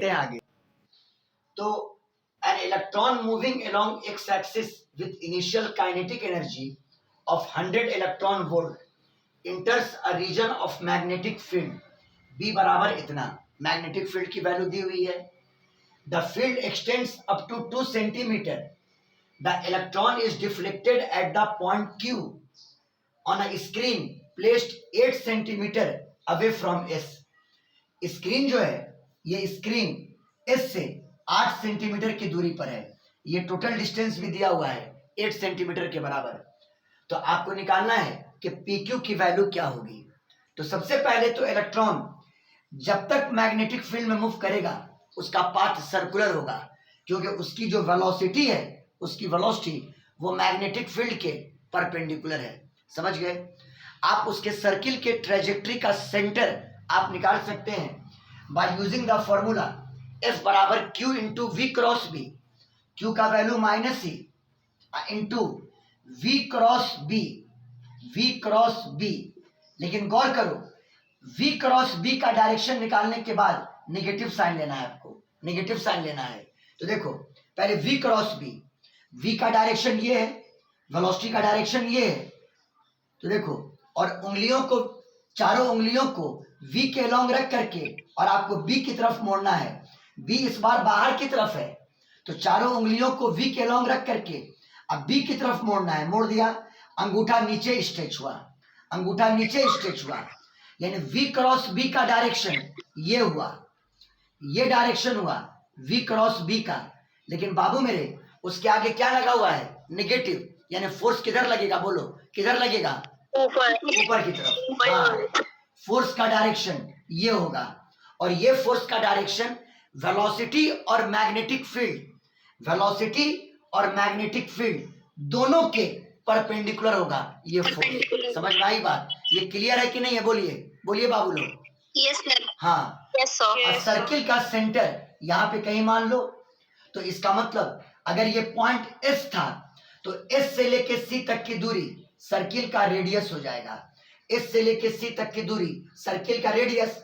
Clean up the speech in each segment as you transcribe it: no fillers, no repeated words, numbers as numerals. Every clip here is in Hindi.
आगे तो an electron moving along x-axis with initial kinetic energy of 100 electron volt enters a region of magnetic field B बराबर इतना मैग्नेटिक फील्ड की वैल्यू दी हुई है. The field extends up to 2 centimeter. The electron is deflected at the point Q on a screen placed 8 centimeter away from S. Screen जो है ये स्क्रीन S से 8 सेंटीमीटर की दूरी पर है. ये टोटल डिस्टेंस भी दिया हुआ है 8 सेंटीमीटर के बराबर. तो आपको निकालना है कि PQ की वैल्यू क्या होगी. तो सबसे पहले तो इलेक्ट्रॉन जब तक मैग्नेटिक फील्ड में मूव करेगा उसका पाथ सर्कुलर होगा, क्योंकि उसकी जो वेलोसिटी है उसकी वेलोसिटी वो मैग्नेटिक फील्ड के परपेंडिकुलर है. समझ गए. आप उसके सर्किल के ट्रेजेक्ट्री का सेंटर आप निकाल सकते हैं by using the formula F बराबर Q into v cross b. Q का वैल्यू माइनस ही इंटू वी क्रॉस बी. लेकिन गौर करो V क्रॉस B का डायरेक्शन निकालने के बाद नेगेटिव साइन लेना है. आपको नेगेटिव साइन लेना है. तो देखो पहले V क्रॉस B, V का डायरेक्शन ये है, वेलोसिटी का डायरेक्शन ये है. तो देखो और उंगलियों को, चारों उंगलियों को V के अलोंग रख करके और आपको B की तरफ मोड़ना है. B इस बार बाहर की तरफ है तो चारों उंगलियों को V के अलोंग रख करके अब B की तरफ मोड़ना है. मोड़ दिया, अंगूठा नीचे स्ट्रेच हुआ, अंगूठा नीचे स्ट्रेच हुआ, यानी V क्रॉस B का डायरेक्शन ये हुआ, ये डायरेक्शन हुआ V क्रॉस B का. लेकिन बाबू मेरे उसके आगे क्या लगा हुआ है? नेगेटिव. यानी फोर्स किधर लगेगा? बोलो किधर लगेगा? ऊपर की तरफ. हाँ, फोर्स का डायरेक्शन ये होगा और ये फोर्स का डायरेक्शन वेलोसिटी और मैग्नेटिक फील्ड, वेलोसिटी और मैग्नेटिक फील्ड दोनों के परपेंडिकुलर होगा. ये फोर्स समझ में आई बात? ये क्लियर है कि नहीं है? बोलिए बोलिए बाबू लोग. Yes sir. हाँ. Yes sir. और सर्किल का सेंटर यहाँ पे कहीं मान लो, तो इसका मतलब अगर ये पॉइंट S था तो S से लेके C तक की दूरी सर्किल का रेडियस हो जाएगा. S से लेके C तक की दूरी सर्किल का रेडियस.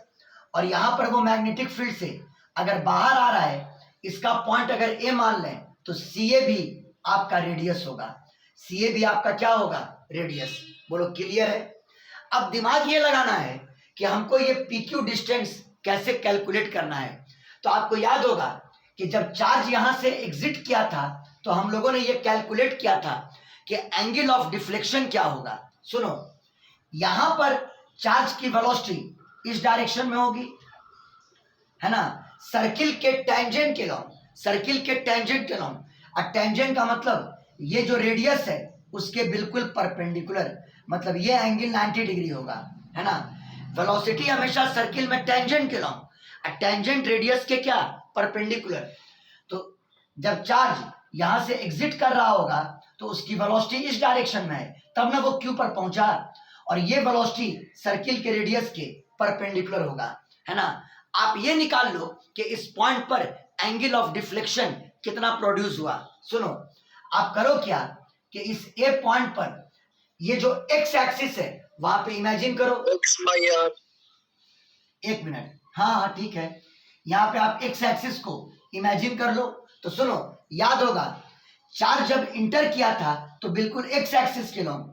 और यहाँ पर वो मैग्नेटिक फील्ड से अगर बाहर आ रहा है, इसका पॉइंट अगर A मान लें तो CA भी आपका रेडियस होगा. CA भी आपका क्या होगा? रेडियस. बोलो क्लियर है. अब दिमाग ये लगाना है कि हमको ये PQ डिस्टेंस कैसे कैलकुलेट करना है. तो आपको याद होगा कि जब चार्ज यहां से एग्जिट किया था तो हम लोगों ने ये कैलकुलेट किया था कि एंगल ऑफ डिफ्लेक्शन क्या होगा. सुनो, यहां पर चार्ज की वेलोसिटी इस डायरेक्शन में होगी, है ना, सर्किल के टेंजेंट के लॉन्ग, सर्किल के टेंजेंट के लॉन्ग. और टेंजेंट का मतलब ये जो रेडियस है उसके बिल्कुल परपेंडिकुलर, मतलब ये एंगल 90 डिग्री होगा, है ना. वेलोसिटी हमेशा सर्किल में टेंजेंट के लॉन्ग, टेंजेंट रेडियस के क्या? परपेंडिकुलर. तो जब चार्ज यहां से एग्जिट कर रहा होगा तो उसकी वेलोसिटी इस डायरेक्शन में है, तब ना वो Q पर पहुंचा, और ये वेलोसिटी सर्किल के रेडियस के परपेंडिकुलर होगा, है ना. आप ये निकाल लो कि इस पॉइंट पर एंगल ऑफ डिफ्लेक्शन कितना प्रोड्यूस हुआ. सुनो, आप करो क्या कि इस A पॉइंट पर ये जो X एक्सिस है वहां पे इमेजिन करो. एक मिनट. हाँ ठीक है. यहाँ पे आप X एक्सिस को इमेजिन कर लो. तो सुनो, याद होगा चार्ज जब इंटर किया था तो बिल्कुल X एक्सिस के लॉन्ग,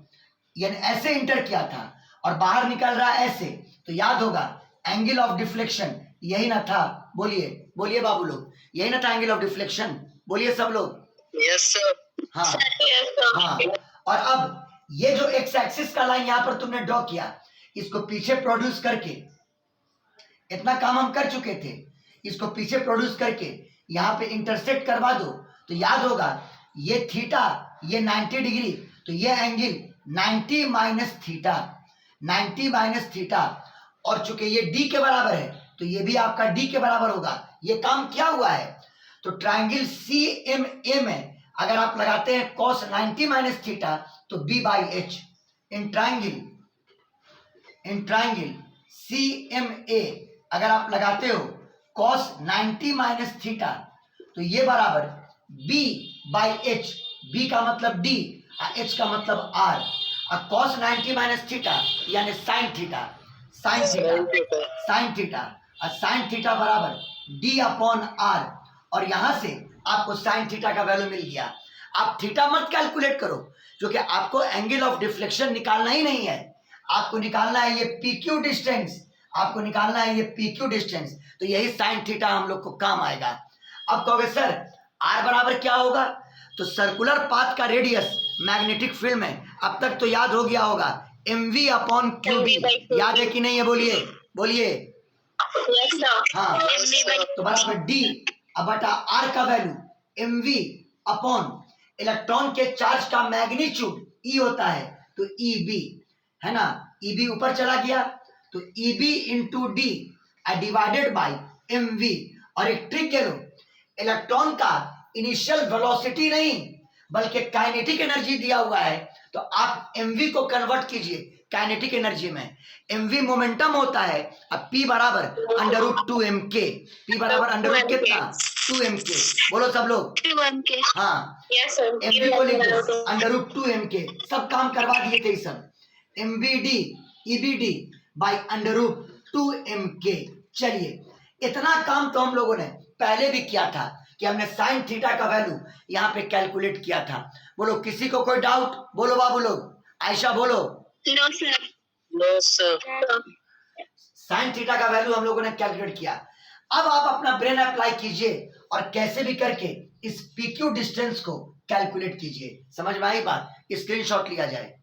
यानी ऐसे इंटर किया था और बाहर निकल रहा है ऐसे. तो याद होगा एंगल ऑफ डिफ्लेक्शन यही ना था. बोलिए बोलिए बाबू लोग, यही ना था एंगल ऑफ डिफ्लेक्शन. बोलिए सब लोग. Yes sir. हाँ हाँ. और अब ये जो X एक्सिस का लाइन यहाँ पर तुमने ड्रॉ किया, इसको पीछे प्रोड्यूस करके, इतना काम हम कर चुके थे, इसको पीछे प्रोड्यूस करके यहाँ पे इंटरसेक्ट करवा दो. तो याद होगा ये थीटा, ये 90 डिग्री, तो ये एंगल 90 माइनस थीटा, 90 माइनस थीटा. और चूंकि ये D के बराबर है तो ये भी आपका D के बराबर होगा. ये काम क्या हुआ है? तो ट्राइंगल CMA में अगर आप लगाते हैं cos 90 माइनस थीटा तो B by H. In triangle CMA अगर आप लगाते हो cos 90 माइनस थीटा तो ये बराबर B बाई H. B का मतलब D, H का मतलब R. और cos 90 माइनस थीटा यानी sine theta, sine theta, sine theta. और साइन थीटा बराबर डी अपॉन आर, और यहां से आपको साइन थीटा का वैल्यू मिल गया। आप थीटा मत कैलकुलेट करो, क्योंकि आपको एंगल ऑफ डिफ्लेक्शन निकालना ही नहीं है, आपको निकालना है ये पी क्यू डिस्टेंस, आपको निकालना है ये पी क्यू डिस्टेंस। तो यही साइन थीटा हम लोग को काम आएगा। अब कहोगे सर आर बराबर क्या होगा, तो सर्कुलर पाथ का रेडियस मैग्नेटिक फील्ड में अब तक तो याद हो गया होगा, mv अपॉन क्यूबी। याद है कि नहीं है, बोलिए बोलिए। हाँ, तो बराबर डी अब बटा आर का वैल्यू mv अपॉन इलेक्ट्रॉन के चार्ज का मैग्नीट्यूड E होता है, तो EB है ना, EB ऊपर चला गया तो EB into D divided by mv। और एक ट्रिक कह लो, इलेक्ट्रॉन का इनिशियल वेलोसिटी नहीं बल्कि काइनेटिक एनर्जी दिया हुआ है, तो आप mv को कन्वर्ट कीजिए काइनेटिक एनर्जी में। mv मोमेंटम होता है, अब p बराबर √2mk, p बराबर अंडर कितना 2mk, बोलो सब लोग 2mk। हाँ, यस सर, mv को लिख दो √2mk, सब काम करवा दिए थे सब, mvd ebd बाई √2mk। चलिए इतना काम तो हम लोगों ने पहले भी किया था कि हमने साइन थीटा का वैल्यू यहाँ पे कैलकुलेट किया था। बोलो किसी को कोई डाउट, बोलो बाबू लोग, आयशा बोलो। No sir. No sir. Sine theta का वैल्यू हम लोगों ने कैलकुलेट किया। अब आप अपना ब्रेन अप्लाई कीजिए और कैसे भी करके इस पीक्यू डिस्टेंस को कैलकुलेट कीजिए। समझ में आई बात, स्क्रीनशॉट लिया जाए।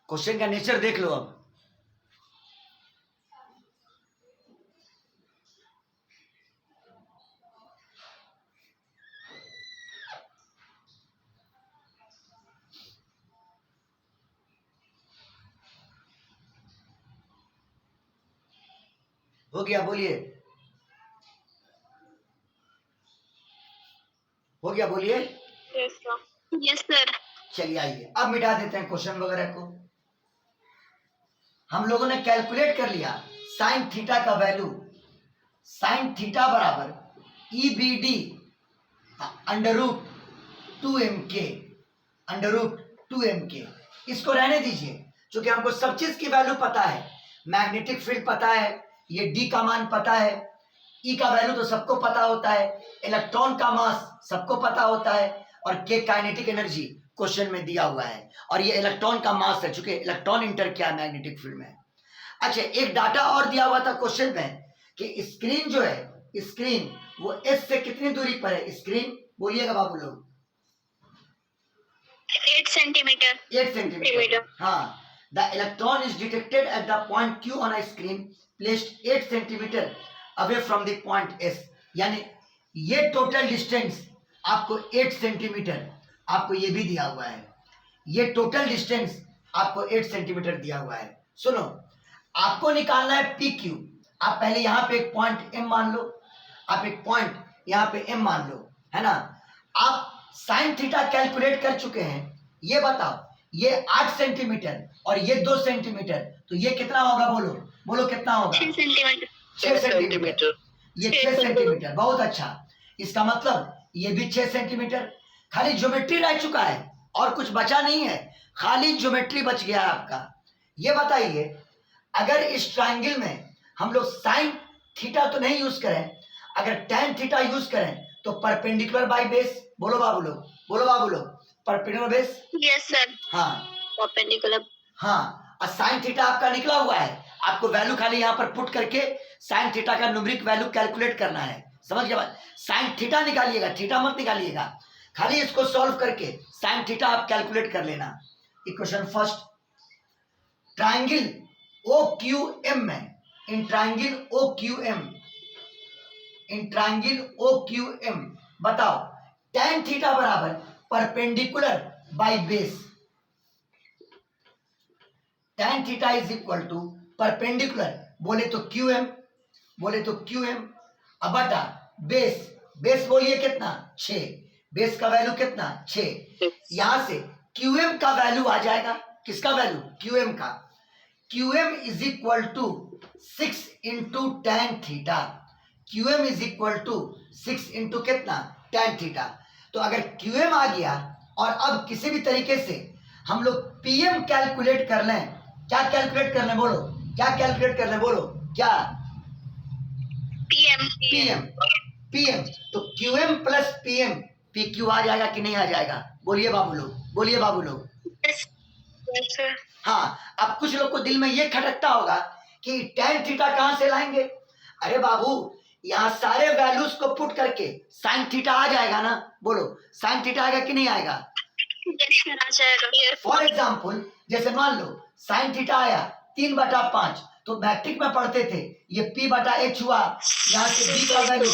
क्वेश्चन का नेचर देख लो। अब हो गया, बोलिए हो गया, बोलिए। Yes sir. चलिए आइए अब मिटा देते हैं क्वेश्चन वगैरह को। हम लोगों ने कैलकुलेट कर लिया साइन थीटा का वैल्यू, साइन थीटा बराबर EBD √2mk, √2mk। इसको रहने दीजिए क्योंकि हमको सब चीज की वैल्यू पता है, मैग्नेटिक फील्ड पता है, ये D का मान पता है, E का वैल्यू तो सबको पता होता है, इलेक्ट्रॉन का मास सबको पता होता है, और K काइनेटिक एनर्जी क्वेश्चन में दिया हुआ है, और ये इलेक्ट्रॉन का मास है चूंकि इलेक्ट्रॉन इंटर किया है मैग्नेटिक फील्ड में। अच्छा, एक डाटा और दिया हुआ था क्वेश्चन में कि स्क्रीन जो है, स्क्रीन वो S से कितनी दूरी पर है, स्क्रीन बोलिएगा बाबू लोग। 8 सेंटीमीटर। 8 सेंटीमीटर। हाँ, the electron is detected at the point Q on a screen placed 8 centimetre away from the point S। यानी ये टोटल डिस्टेंस आपको 8 सेंटीमीटर, आपको ये भी दिया हुआ है, ये टोटल डिस्टेंस आपको 8 सेंटीमीटर दिया हुआ है। सुनो, आपको निकालना है PQ। आप पहले यहाँ पे एक पॉइंट M मान लो, आप एक पॉइंट यहाँ पे M मान लो, है ना। आप साइन थीटा कैलकुलेट कर चुके हैं, ये बताओ ये 8 सेंटीमीटर और ये 2 सेंटीमीटर, तो ये कितना होगा, बोलो बोलो कितना होगा। 6 सेंटीमीटर। 6 सेंटीमीटर, ये 6 सेंटीमीटर, बहुत अच्छा। इसका मतलब ये भी 6 सेंटीमीटर। खाली ज्योमेट्री रह चुका है और कुछ बचा नहीं है, खाली ज्योमेट्री बच गया है आपका। ये बताइए अगर इस ट्राइंगल में हम लोग साइन थीटा तो नहीं यूज करें, अगर टैन थीटा यूज करें तो परपेंडिकुलर बाय बेस, बोलो बाबू लोग, बोलो बाबू लोग, परपेंडिकुलर बेस। Yes sir. हाँ परपेंडिकुलर। हाँ, और साइन थीटा आपका निकला हुआ है, आपको वैल्यू खाली यहाँ पर पुट करके साइन थीटा का न्यूमेरिक वैल्यू कैलकुलेट करना है। समझ गए बात, साइन थीटा निकालिएगा, थीटा मत निकालिएगा, खाली इसको सॉल्व करके साइन थीटा आप कैलकुलेट कर लेना। इक्वेशन फर्स्ट, ट्राइंगल OQM में, in triangle OQM, in triangle OQM बताओ tan थीटा बराबर perpendicular by base, tan theta is equal to perpendicular, बोले तो QM, बोले तो QM अब बटा बेस, बेस बोलिए कितना 6, बेस का वैल्यू कितना 6। यहां से QM का वैल्यू आ जाएगा, किसका वैल्यू, QM का। QM is equal to 6 into tan theta, QM is equal to 6 into कितना tan थीटा। तो अगर QM आ गया और अब किसी भी तरीके से हम लोग PM कैलकुलेट कर लें, क्या कैलकुलेट कर लें, बोलो क्या कैलकुलेट कर लें, बोलो क्या पीएम पीएम तो QM plus PM P Q आ जाएगा कि नहीं आ जाएगा? बोलिए बाबू लोग, बोलिए बाबू लोग। Yes. Yes, sir. हाँ, अब कुछ लोग को दिल में ये खटकता होगा कि tan थीटा कहां से लाएंगे? अरे बाबू, यहाँ सारे वैल्यूज को पुट करके sin थीटा आ जाएगा ना? बोलो, sin थीटा आएगा कि नहीं आएगा? Yes, sir. आ जाएगा. Yes. फॉर एग्जाम्पल, जैसे मान लो sin थीटा आया 3/5, तो मैट्रिक में पढ़ते थे ये p/h हुआ, यहाँ से b का value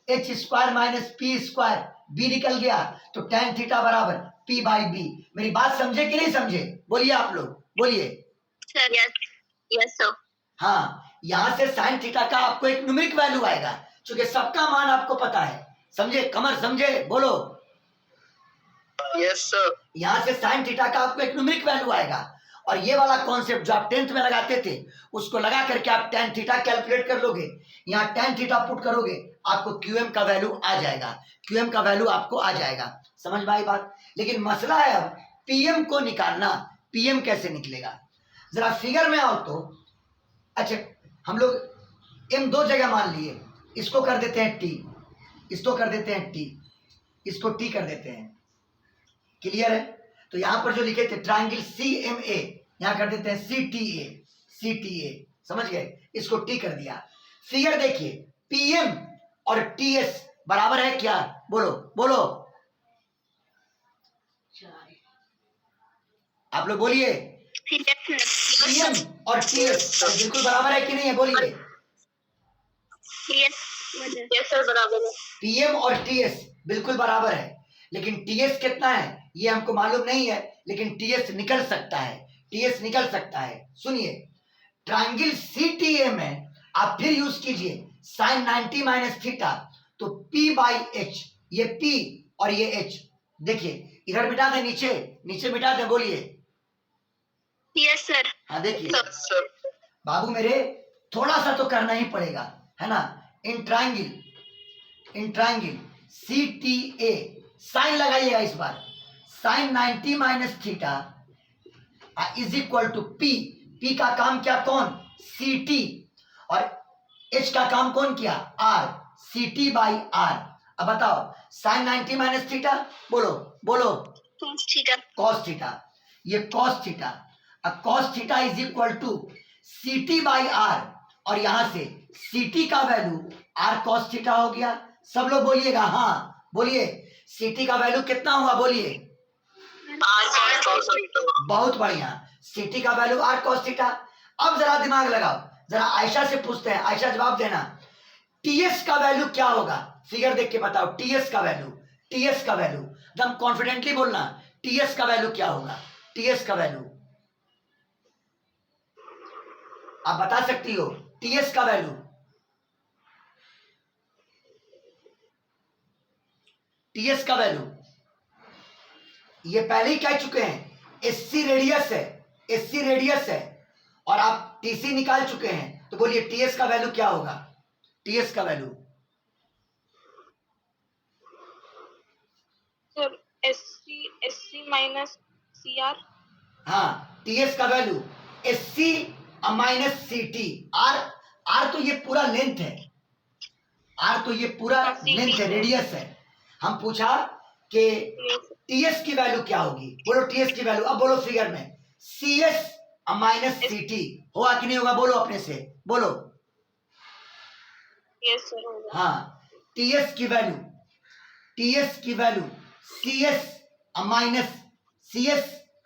√h² minus p square, b निकल गया, तो tan थीटा बराबर p/b। मेरी बात समझे कि नहीं समझे? बोलिए आप लोग, बोलिए। Sir, yes. Yes, sir. हाँ, यहाँ से sin थीटा का आपको एक न्यूमेरिक वैल्यू आएगा, क्योंकि सबका मान आपको पता है। समझे कमर, समझे? बोलो। Yes, sir. यहाँ से sin थीटा का आपको एक न्यूमेरिक वैल्यू आएगा, और ये वाला कॉन्सेप्ट जो आप 10th में लगाते थे उसको लगा करके आप tan थीटा कैलकुलेट कर लोगे। यहाँ tan थीटा पुट करोगे, आपको QM का वैल्यू आ जाएगा, QM का वैल्यू आपको आ जाएगा। समझ में आई बात? लेकिन मसला है अब PM को निकालना। PM कैसे निकलेगा? जरा फिगर में आओ तो। अच्छा, हम लोग M दो जगह मान लिए, इसको कर देते हैं T, इसको कर देते हैं T, इसको T कर देते हैं। क्लियर है? तो यहां पर जो लिखे थे ट्रायंगल CMA, यहां कर देते हैं CTA। समझ गए? इसको T कर दिया। फिगर देखिए, PM और TS बराबर है क्या? बोलो बोलो, आप लोग बोलिए। Yes, sir. PM और TS बिल्कुल बराबर है कि नहीं है? बोलिए। Yes. Yes, sir. बराबर है. PM और TS बिल्कुल बराबर है, लेकिन TS कितना है ये हमको मालूम नहीं है, लेकिन TS निकल सकता है, TS निकल सकता है। सुनिए, ट्रायंगल CTA में आप फिर यूज कीजिए sin 90 माइनस थीटा, तो P/h, ये P और ये H, देखिए इधर मिटा दें, नीचे मिटा दें। बोलिए। Yes, sir. हाँ देखिए Yes, sir. बाबू मेरे, थोड़ा सा तो करना ही पड़ेगा, है ना? इन ट्रायंगल CTA साइन लगाइएगा इस बार। sin 90 माइनस theta is equal to P का काम क्या? कौन? CT, और H का काम कौन किया? R, CT/R। अब बताओ sin 90 माइनस थीटा, बोलो बोलो। ठीक है. cos थीटा, ये cos थीटा, अब cos theta is equal to CT/R, और यहां से CT का वैल्यू R cos थीटा हो गया। सब लोग बोलिएगा, हाँ बोलिए। CT का वैल्यू कितना हुआ? बोलिए। बहुत बढ़िया, CT का वैल्यू R cos थीटा। अब जरा दिमाग लगाओ, जरा आयशा से पूछते हैं, आयशा जवाब देना। TS का वैल्यू क्या होगा? फिगर देख के बताओ, TS का वैल्यू एकदम कॉन्फिडेंटली बोलना। TS का वैल्यू क्या होगा? TS का वैल्यू आप बता सकती हो? TS का वैल्यू, TS का वैल्यू ये पहले ही कह चुके हैं, SC रेडियस है, और आप TC निकाल चुके हैं, तो बोलिए TS का वैल्यू क्या होगा? TS का value sir SC minus CR। हाँ, TS का value SC minus CT। R तो ये पूरा लेंथ है, R तो ये पूरा लेंथ है, रेडियस है। हम पूछा कि TS की वैल्यू क्या होगी? बोलो TS की वैल्यू। अब बोलो फिगर में CS माइनस CT होगा कि नहीं होगा? बोलो अपने से, बोलो। यस सर होगा। हाँ, TS की वैल्यू CS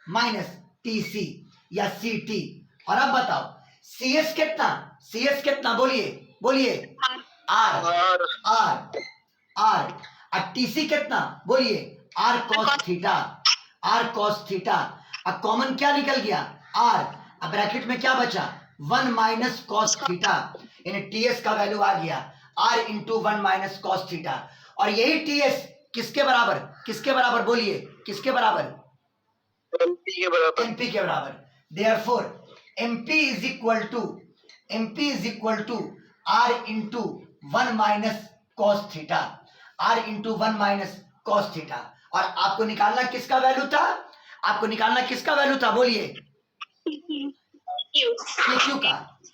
माइनस TC या CT। और अब बताओ CS कितना? बोलिए। R। और TC कितना? बोलिए। R cos theta. अब कॉमन क्या निकल गया? R। अब ब्रैकेट में क्या बचा? 1 माइनस cos थीटा, यानी TS का वैल्यू आ गया R into 1 minus cos theta. और यही TS किसके बराबर? बोलिए, किसके बराबर? MP के बराबर। Therefore MP is equal to R into 1 minus cos theta, और आपको निकालना किसका वैल्यू था? बोलिए।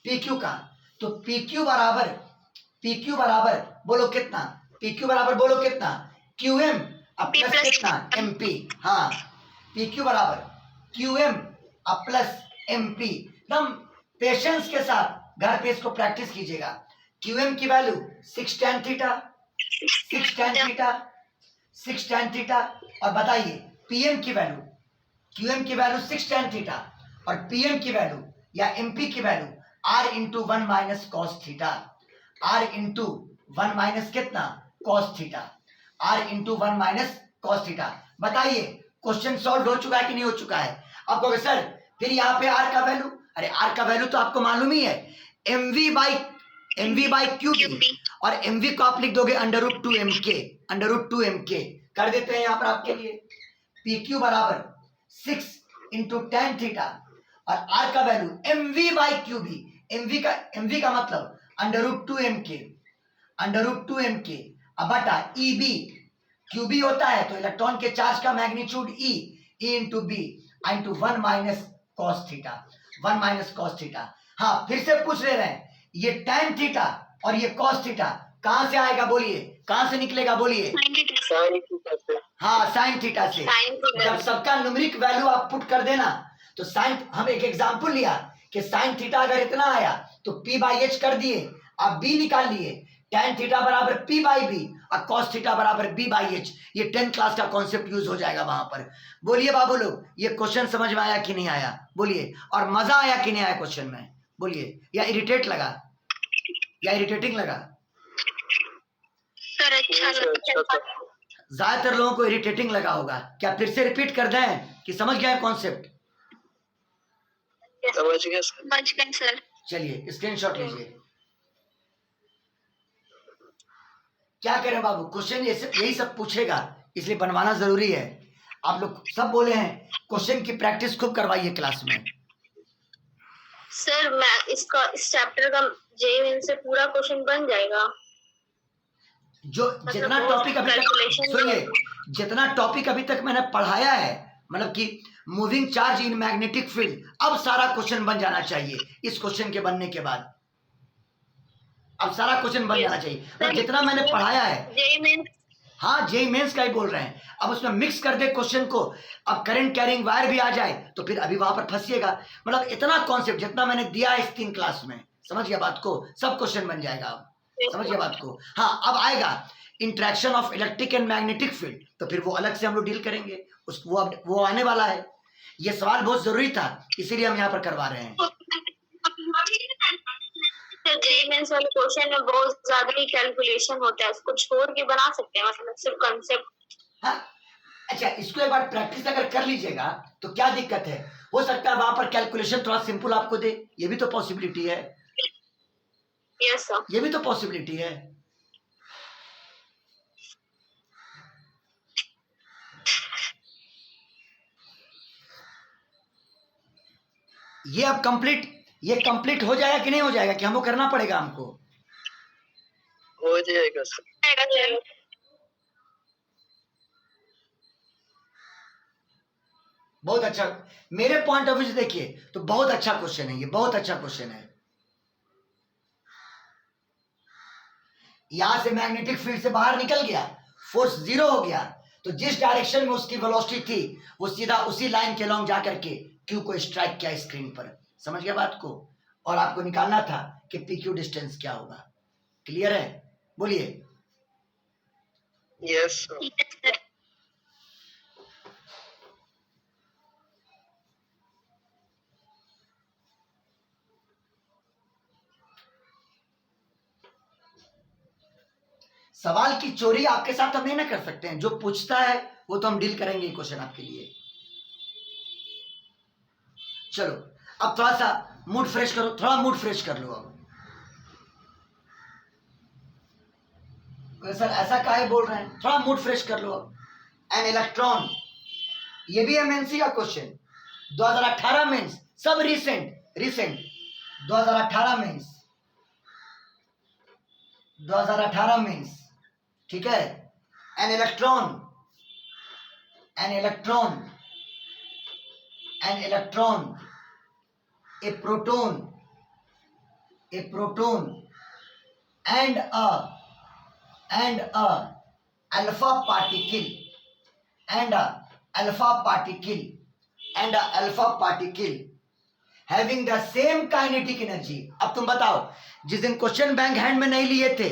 PQ का। तो PQ बराबर पी क्यू बराबर बोलो कितना, पी क्यू बराबर बोलो कितना, क्यू एम प्लस कितना एम पी। हाँ, पी क्यू बराबर Q M plus M P. एकदम पेशेंस के साथ घर पे इसको प्रैक्टिस कीजिएगा। क्यू एम की value 6 tan theta, 6 tan theta, 6 tan theta. और बताइए पीएम की वैल्यू, क्यूएम की वैल्यू 6 tan थीटा और पीएम की वैल्यू या एमपी की value R into 1 minus cos theta, R into 1 minus कितना cos theta, R into 1 minus cos theta. बताइए क्वेश्चन सॉल्व हो चुका है कि नहीं हो चुका है? आप कहोगे सर फिर यहाँ पे आर का वैल्यू, अरे आर का वैल्यू तो आपको मालूम ही है, एमवी बाई क्यू बी, और एमवी को आप लिख दोगे under root 2 M K, under root 2 M के कर देते हैं यहाँ पर आपके लिए। पी क्यू बराबर 6 इंटू टेन थीटा और आर का value M V by Q B, M V का मतलब under root 2 M K, under root 2 M K अब बटा ई बी, क्यू बी होता है तो इलेक्ट्रॉन के चार्ज का magnitude E, E into B into 1 minus cos theta, 1 minus cos theta. हाँ फिर से पूछ रहे हैं ये टेन थीटा और ये कॉस थीटा कहां से आएगा बोलिए, कहां से निकलेगा बोलिए? हाँ साइन थीटा से। जब सबका न्यूमेरिक वैल्यू आप पुट कर देना तो साइन, हम एक एग्जांपल लिया कि साइन थीटा अगर इतना आया तो पी बाई एच कर दिए, आप बी निकाल लिए, टेन थीटा बराबर पी बाई बी और कॉस थीटा बराबर बी बाई एच। ये 10th क्लास का कॉन्सेप्ट यूज हो जाएगा वहां पर। बोलिए बाबू लोग ये क्वेश्चन समझ में आया कि नहीं आया बोलिए, और मजा आया कि नहीं आया क्वेश्चन में बोलिए, या इरिटेट लगा या इरिटेटिंग लगा? सर अच्छा लगा। ज्यादातर लोगों को इरिटेटिंग लगा होगा, क्या फिर से रिपीट कर दें कि समझ गया कॉन्सेप्ट? समझ गया सर। चलिए स्क्रीनशॉट लीजिए। क्या करें बाबू, क्वेश्चन यही सब पूछेगा इसलिए बनवाना जरूरी है। आप लोग सब बोले हैं क्वेश्चन की प्रैक्टिस खूब करवाइए क्लास में। सर मैं इसका इस चैप्टर का जेईई से पूरा क्वेश्चन बन जाएगा। जो जितना टॉपिक अभी तक सुनिए, जितना टॉपिक अभी तक मैंने पढ़ाया है, मतलब कि moving charge in magnetic field, अब सारा क्वेश्चन बन जाना चाहिए। इस क्वेश्चन के बनने के बाद अब सारा क्वेश्चन बन जाना चाहिए, मतलब जितना मैंने पढ़ाया है। हाँ जेई मेंस का ही बोल रहे हैं। अब उसमें मिक्स कर दे क्वेश्चन को, अब करंट कैरिंग वायर भी आ जाए तो फिर अभी वहां पर फंसिएगा। मतलब इतना कॉन्सेप्ट जितना मैंने दिया है इस 3 क्लास में, समझ गया बात को, सब क्वेश्चन बन जाएगा। अब समझ गया बात को? हाँ अब आएगा interaction of electric and magnetic field, तो फिर वो अलग से हम लोग डील करेंगे, वो आने वाला है। ये सवाल बहुत जरूरी था इसीलिए हम यहाँ पर करवा रहे हैं। जेईई वाले क्वेश्चन में बहुत ज्यादा ही कैलकुलेशन होता है, उसको छोड़ के बना सकते हैं, मतलब सिर्फ कांसेप्ट। हाँ अच्छा, इसको एक बार प्रैक्टिस अगर कर लीजिएगा तो क्या दिक्कत है, हो सकता है वहां पर कैलकुलेशन थोड़ा सिंपल आपको दे, ये भी तो पॉसिबिलिटी है। यस सर, ये भी तो पॉसिबिलिटी है। ये अब कंप्लीट हो जाएगा कि नहीं हो जाएगा, कि हमको करना पड़ेगा? हमको हो जाएगा सर। बहुत अच्छा, मेरे पॉइंट ऑफ व्यू से देखिए तो बहुत अच्छा क्वेश्चन है, ये बहुत अच्छा क्वेश्चन है। यहां से मैग्नेटिक फील्ड से बाहर निकल गया, फोर्स 0 हो गया, तो जिस डायरेक्शन में उसकी वेलोसिटी थी वो सीधा उसी लाइन के लॉन्ग जाकर के क्यू को स्ट्राइक किया स्क्रीन पर। समझ गया बात को? और आपको निकालना था कि पी क्यू डिस्टेंस क्या होगा। क्लियर है बोलिए? Yes sir. सवाल की चोरी आपके साथ हम नहीं ना कर सकते हैं, जो पूछता है वो तो हम डील करेंगे क्वेश्चन आपके लिए। चलो अब थोड़ा सा मूड फ्रेश करो, थोड़ा मूड फ्रेश कर लो। अब सर ऐसा काहे बोल रहे हैं, थोड़ा मूड फ्रेश कर लो। एन इलेक्ट्रॉन, ये भी एमएनसी का क्वेश्चन 2018 मेंस, सब रिसेंट 2018 मेंस, ठीक है। An electron A proton and a alpha particle and a alpha particle having the same kinetic energy. अब तुम बताओ, जिस दिन क्वेश्चन बैंक हैंड में नहीं लिए थे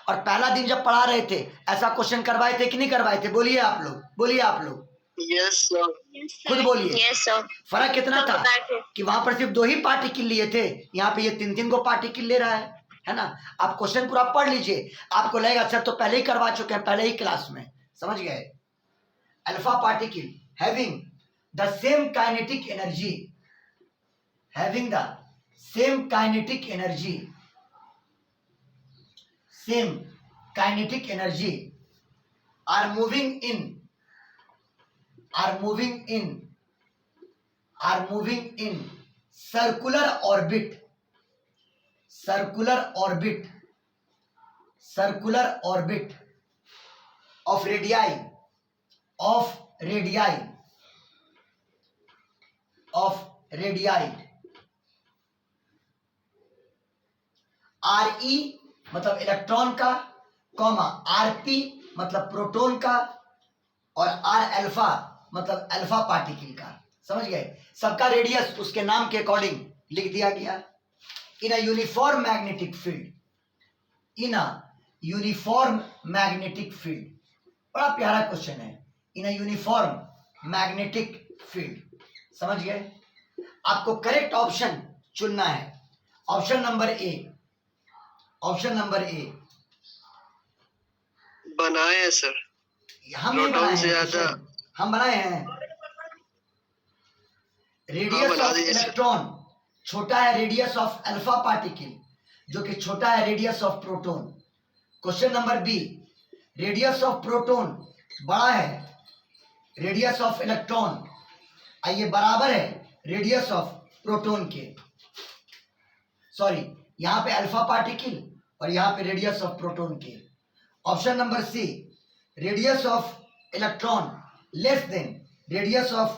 और पहला दिन जब पढ़ा रहे थे, ऐसा क्वेश्चन करवाए थे कि नहीं करवाए थे? बोलिए आप लोग, यस सर। खुद बोलिए। Yes sir. फर्क कितना था बताए थे। कि वहां पर सिर्फ 2 ही पार्टिकल लिए थे, यहाँ पे ये 3 को पार्टिकल ले रहा है ना। आप क्वेश्चन पूरा पढ़ लीजिए, आपको लगेगा सर तो पहले ही करवा चुके हैं, पहले ही क्लास में, समझ गए। Alpha particle having the same kinetic energy, having the same kinetic energy are moving in circular orbit of radii RE मतलब इलेक्ट्रॉन का, कॉमा RP मतलब प्रोटॉन का, और R अल्फा मतलब अल्फा पार्टिकल का, समझ गए। सबका रेडियस उसके नाम के अकॉर्डिंग लिख दिया गया। इन अ यूनिफॉर्म मैग्नेटिक फील्ड, बड़ा प्यारा क्वेश्चन है। इन अ यूनिफॉर्म मैग्नेटिक फील्ड, समझ गए। आपको करेक्ट ऑप्शन चुनना है। ऑप्शन नंबर ए बनाए हैं सर। हम नहीं बनाए से हैं, ज्यादा हम बनाए हैं। रेडियस बना ऑफ दीजिए सर। इलेक्ट्रॉन छोटा है रेडियस ऑफ अल्फा पार्टिकल, जो कि छोटा है radius of proton. Question number B, radius of proton बड़ा है रेडियस ऑफ इलेक्ट्रॉन, ये बराबर है रेडियस ऑफ प्रोटॉन के। सॉरी, यहाँ पे अल्फा पार्टिकल और यहाँ पे रेडियस ऑफ प्रोटॉन के। Option number C, radius of electron less than radius of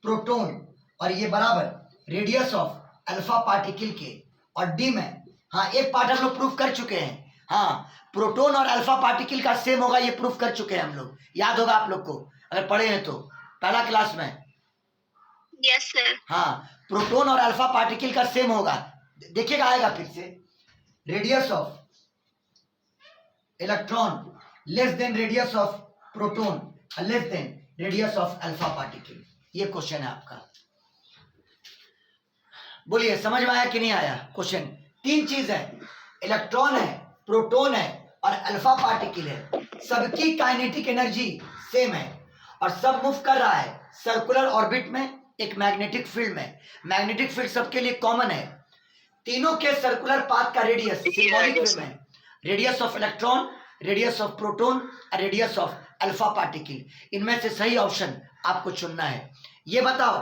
proton, और ये बराबर रेडियस ऑफ अल्फा पार्टिकल के। और डी में, हाँ, एक पार्ट हम लोग प्रूफ कर चुके हैं। हाँ, प्रोटॉन और अल्फा पार्टिकल का सेम होगा, ये प्रूफ कर चुके हैं हम लोग। याद होगा आप लोग को, अगर पढ़े हैं तो, पहला क्लास में। Yes sir. हाँ, प्रोटॉन और अल्फा पार्टिकल का सेम होगा। देखिएगा, आएगा फिर से, radius of electron less than radius of proton, less than radius of alpha particle. ये क्वेश्चन है आपका। बोलिए, समझ में आया कि नहीं आया क्वेश्चन? 3 चीज है, इलेक्ट्रॉन है, प्रोटॉन है और अल्फा पार्टिकल है। सबकी काइनेटिक एनर्जी सेम है और सब मूव कर रहा है सर्कुलर ऑर्बिट में, एक मैग्नेटिक फील्ड में। मैग्नेटिक फील्ड सबके लिए कॉमन है। तीनों के सर्कुलर पाथ का रेडियस सिंबॉलिक वे में, radius of electron, radius of proton और रेडियस ऑफ अल्फा पार्टिकल। इनमें से सही ऑप्शन आपको चुनना है। ये बताओ,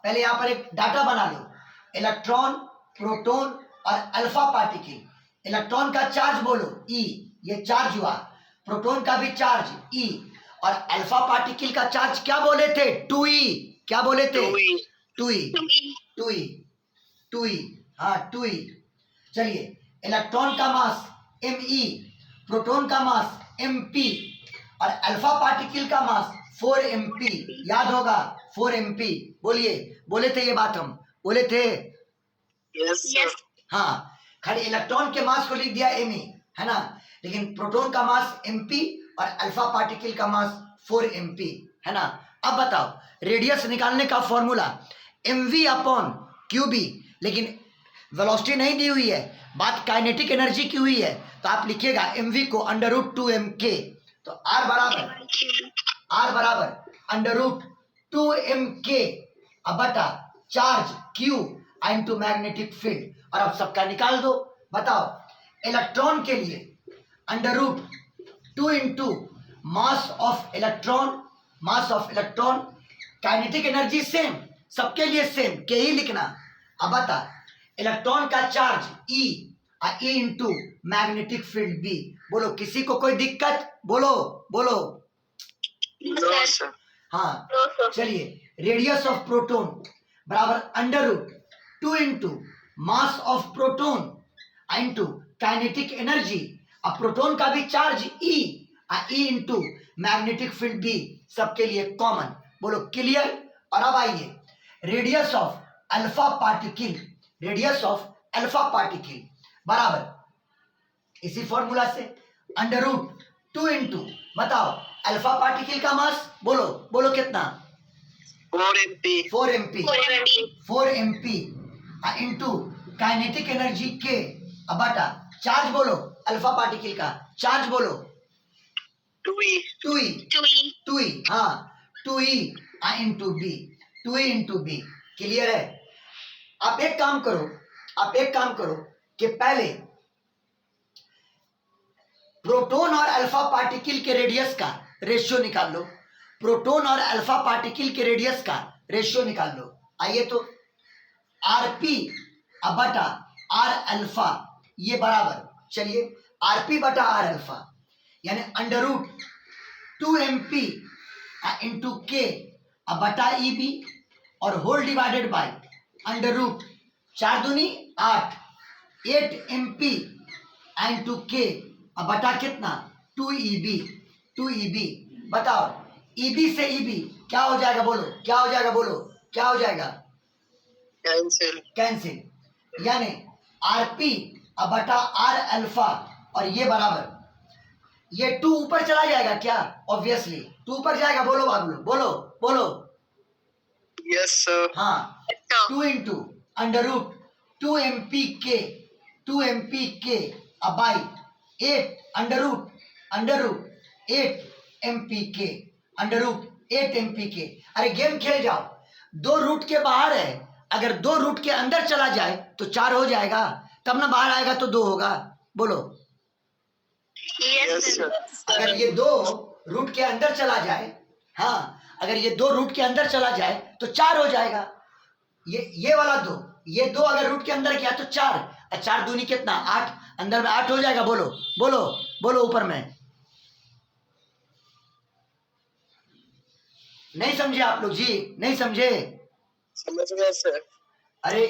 पहले यहां पर एक डाटा बना लो। इलेक्ट्रॉन, प्रोटॉन और अल्फा पार्टिकल। इलेक्ट्रॉन का चार्ज बोलो E, ये चार्ज हुआ। प्रोटॉन का भी चार्ज E, और अल्फा पार्टिकल का चार्ज क्या बोले थे? 2E। क्या बोले थे? 2E। हाँ, 2E। चलिए, इलेक्ट्रॉन का मास Me, प्रोटॉन का मास Mp और अल्फा पार्टिकल का मास 4mp। याद होगा 4mp। बोले थे ये बात, हम बोले थे। Yes sir. हाँ, खाली इलेक्ट्रॉन के मास को लिख दिया Me, है ना, लेकिन प्रोटॉन का मास Mp और अल्फा पार्टिकल का मास 4mp, है ना। अब बताओ, रेडियस निकालने का फॉर्मूला mv/qb, लेकिन वेलोसिटी नहीं दी हुई है, बात काइनेटिक एनर्जी की हुई है, तो आप लिखिएगा mv को √2mk। तो r बराबर √2mk अब बटा charge q into magnetic field. और अब सबका निकाल दो। बताओ, इलेक्ट्रॉन के लिए √2 into mass of electron, kinetic energy same, सबके लिए सेम, के ही लिखना। अब बता, इलेक्ट्रॉन का charge E into magnetic field B। बोलो, किसी को कोई दिक्कत? बोलो। No sir. हाँ, चलिए, रेडियस ऑफ प्रोटॉन बराबर √2 into mass of proton into kinetic energy, अब प्रोटॉन का भी charge E, E into magnetic field भी, सबके लिए कॉमन। बोलो क्लियर। और अब आइए radius of alpha particle, radius of alpha particle बराबर इसी फॉर्मूला से अंडर रूट 2 इंटू, बताओ अल्फा पार्टिकल का मास, बोलो बोलो कितना, 4 MP 4 MP, 4 MP into kinetic energy के, अब बटा चार्ज बोलो अल्फा पार्टिकल का चार्ज बोलो 2E 2E, हाँ 2E into B, 2E into B. Clear है। आप एक काम करो कि पहले प्रोटॉन और अल्फा पार्टिकल के रेडियस का रेशियो निकाल लो, प्रोटॉन और अल्फा पार्टिकल के रेडियस का रेशियो निकाल लो। आइए तो आरपी अब बटा आर अल्फा, ये बराबर, चलिए आरपी बटा आर अल्फा यानी under root 2 MP into K अब बटा ई बी और whole divided by under root 4 दूनी 8 MP इंटू के अब बटा कितना 2EB। बताओ EB से EB क्या हो जाएगा, बोलो क्या हो जाएगा, बोलो क्या हो जाएगा, कैंसिल यानी आरपी अब बटा आर अल्फा और ये बराबर, ये 2 ऊपर चला जाएगा क्या, ऑब्वियसली 2 ऊपर जाएगा, बोलो बाबू बोलो बोलो, यस सर, हाँ 2 इंटू अंडर रूट 2 MP के अब बाई 8 अंडर रूट 8 MP के अंडर रूट 8 MP के। अरे गेम खेल जाओ, 2 रूट के बाहर है, अगर 2 रूट के अंदर चला जाए तो 4 हो जाएगा, तब ना बाहर आएगा तो 2 होगा, बोलो यस सर, अगर ये 2 रूट के अंदर चला जाए, हाँ अगर ये 2 रूट के अंदर चला जाए तो 4 हो जाएगा। ये वाला 2, ये 2 अगर रूट के अंदर गया तो 4, 4 दूनी कितना 8, अंदर में 8 हो जाएगा, बोलो बोलो बोलो ऊपर में। नहीं समझे आप लोग जी, नहीं समझे, समझ गए सर। अरे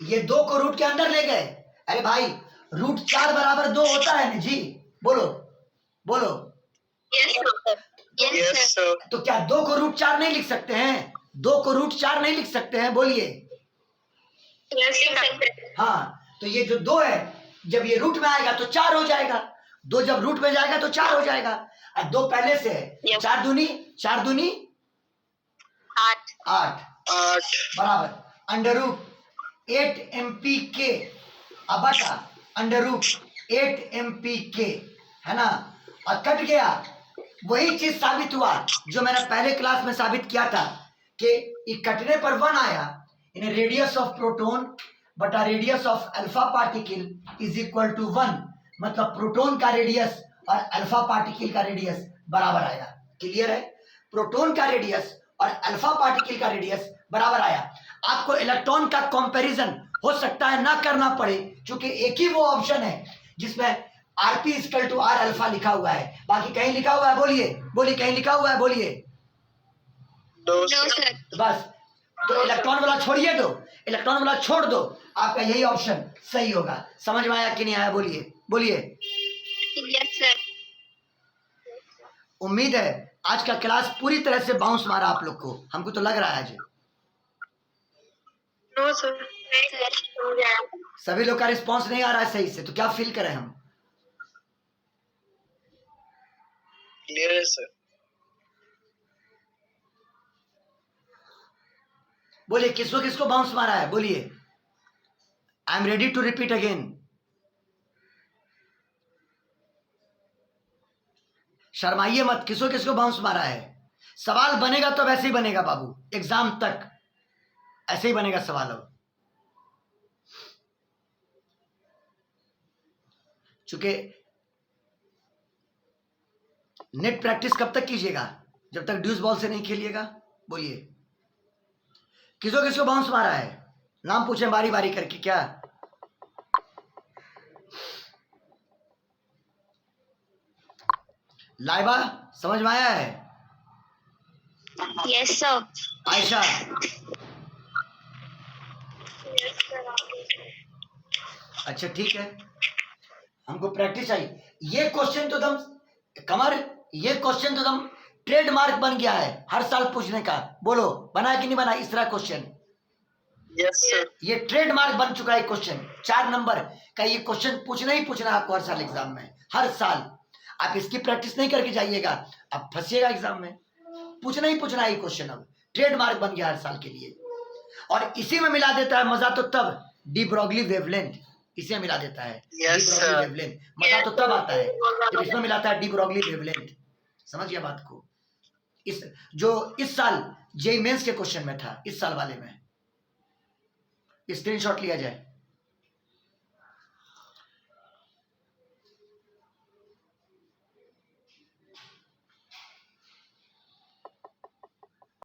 ये 2 को रूट के अंदर ले गए, अरे भाई रूट 4 बराबर 2 होता है ना जी, बोलो बोलो यस सर, तो क्या 2 को रूट 4 नहीं लिख सकते हैं, 2 को रूट 4 नहीं लिख सकते हैं, बोलिए हाँ। तो ये जो 2 है जब ये रूट में आएगा तो 4 हो जाएगा, 2 जब रूट में जाएगा तो 4 हो जाएगा, और 2 पहले से है, 4 दूनी 8 बराबर अंडर रूट 8 MP के अब बटा अंडर रूट 8 MP के, है ना, और कट गया, वही चीज साबित हुआ जो मैंने पहले क्लास में साबित किया था कि कटने पर 1 आया, यानी रेडियस ऑफ प्रोटॉन बटा radius of alpha particle is equal to 1, मतलब प्रोटॉन का रेडियस और अल्फा पार्टिकल का रेडियस बराबर आया। क्लियर है, प्रोटॉन का रेडियस और अल्फा पार्टिकल का रेडियस बराबर आया। आपको इलेक्ट्रॉन का कंपैरिजन हो सकता है ना करना पड़े, क्योंकि एक ही वो ऑप्शन है जिसमें RP equal to R alpha लिखा हुआ है, बाकी कहीं लिखा हुआ है, बोलिए कहीं लिखा हुआ है, बोलिए बस। तो इलेक्ट्रॉन वाला छोड़िए, इलेक्ट्रॉन वाला छोड़ दो, आपका यही ऑप्शन सही होगा। समझ में आया कि नहीं आया, बोलिए यस सर। उम्मीद है आज का क्लास पूरी तरह से बाउंस मारा आप लोग को, हमको तो लग रहा है आज नो सर, सभी लोग का रिस्पांस नहीं आ रहा है सही से, तो क्या फील करें हम, क्लियर है सर, बोलिए किसको किसको बाउंस मारा है, बोलिए I am ready to repeat again. शर्माइए मत, किसको किसको बाउंस मारा है। सवाल बनेगा तो वैसे ही बनेगा बाबू, एग्जाम तक ऐसे ही बनेगा सवाल। अब चूंकि नेट प्रैक्टिस कब तक कीजिएगा, जब तक ड्यूस बॉल से नहीं खेलिएगा। बोलिए किसको किसको बाउंस मारा है, नाम पूछे बारी बारी करके। क्या लाइबा समझ में आया है? Yes sir. आयशा, अच्छा ठीक है। हमको प्रैक्टिस चाहिए। ये क्वेश्चन तो दम कमर, ये क्वेश्चन तो दम ट्रेडमार्क बन गया है हर साल पूछने का। बोलो बना है कि नहीं बना इस तरह क्वेश्चन? Yes, sir. ये ट्रेडमार्क बन चुका है क्वेश्चन। 4 नंबर का ये क्वेश्चन पूछना ही पूछना आपको हर साल एग्जाम में, हर साल। आप इसकी प्रैक्टिस नहीं करके जाइएगा, आप फंसिएगा एग्जाम में। पूछना ही पूछना है ये क्वेश्चन, अब ट्रेडमार्क बन गया हर साल के लिए। और इसी में मिला देता है मजा तो तब, डी ब्रोगली वेवलेंथ इसे मिला देता है। Yes, de Broglie sir. Wavelength मजा तो तब आता है जब इसमें मिलाता है डी ब्रोगली वेवलेंथ। समझ गया बात को? इस जो इस साल जेईई मेंस के क्वेश्चन में था, इस साल वाले में स्क्रीनशॉट लिया जाए।